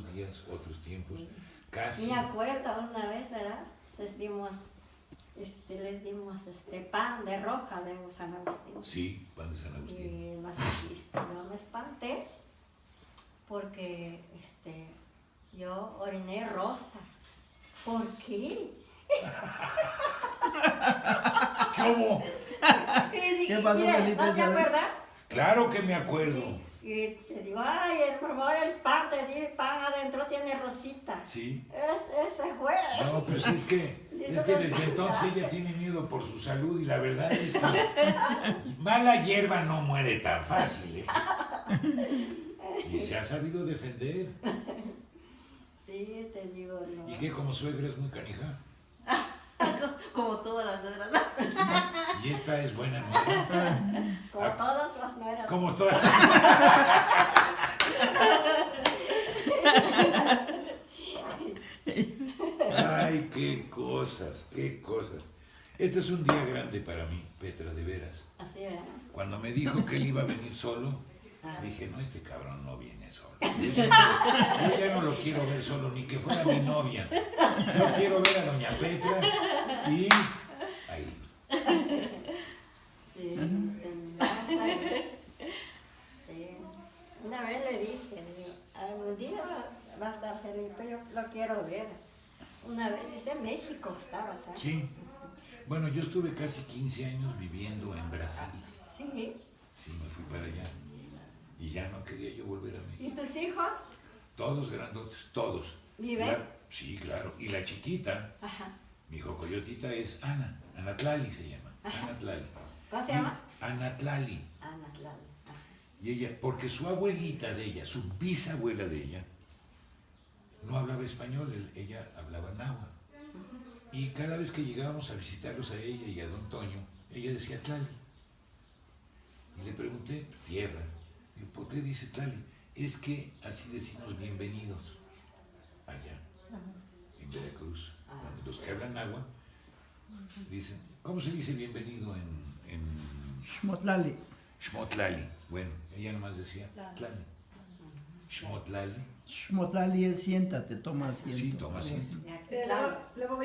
otros días, otros tiempos. Sí. Casi. Me acuerdo una vez, ¿verdad? Les dimos pan de roja de San Agustín. Sí, pan de San Agustín. Y yo me espanté porque yo oriné rosa. ¿Por qué? ¿Cómo? ¿Qué pasó, Mira, Felipe, ¿no te esa vez? acuerdas? Claro que me acuerdo. Sí. Y te digo, ay, por favor, el pan, te di pan adentro tiene rosita. Sí. Ese fue. No, pues es que desde entonces ella tiene miedo por su salud y la verdad es que mala hierba no muere tan fácil, ¿eh? Y se ha sabido defender. Sí, te digo, no. ¿Y qué, como suegra es muy canija? Como todas las suegras. Y esta es buena nuera. Como todas las nueras. Como todas. Ay, qué cosas, qué cosas. Este es un día grande para mí, Petra, de veras. Así, ¿verdad? Cuando me dijo que él iba a venir solo, Ah. dije, no, este cabrón no viene solo. Yo ya no lo quiero ver solo, ni que fuera mi novia. Yo quiero ver a doña Petra y ahí. Sí, se me pasa. Sí. Una vez le dije, digo, algún día va a estar Felipe, yo lo quiero ver. Una vez dice en México estaba, ¿sabes? Sí. Bueno, yo estuve casi 15 años viviendo en Brasil. Sí. Sí, me fui para allá. Y ya no quería yo volver a ¿Y México. tus hijos? Todos grandotes, todos. ¿Viven? Sí, claro. Y la chiquita, Ajá. mi jocoyotita es Ana. Anatlali se llama. Ajá. Anatlali. ¿Cómo se llama? Anatlali. Ana Clara. Ajá. Y ella, porque su abuelita de ella, su bisabuela de ella, no hablaba español, ella hablaba náhuatl. Y cada vez que llegábamos a visitarlos a ella y a don Toño, ella decía Tlali. Y le pregunté, tierra, digo, ¿por qué dice Tlali? Es que así decimos bienvenidos allá, en Veracruz. Cuando los que hablan náhuatl dicen, ¿cómo se dice bienvenido en Xmotlali. Xmotlali? Bueno, ella nomás decía Tlali. Xmotlali. Xmotlali es siéntate, toma asiento. Sí, toma algo asiento. así. Claro. Luego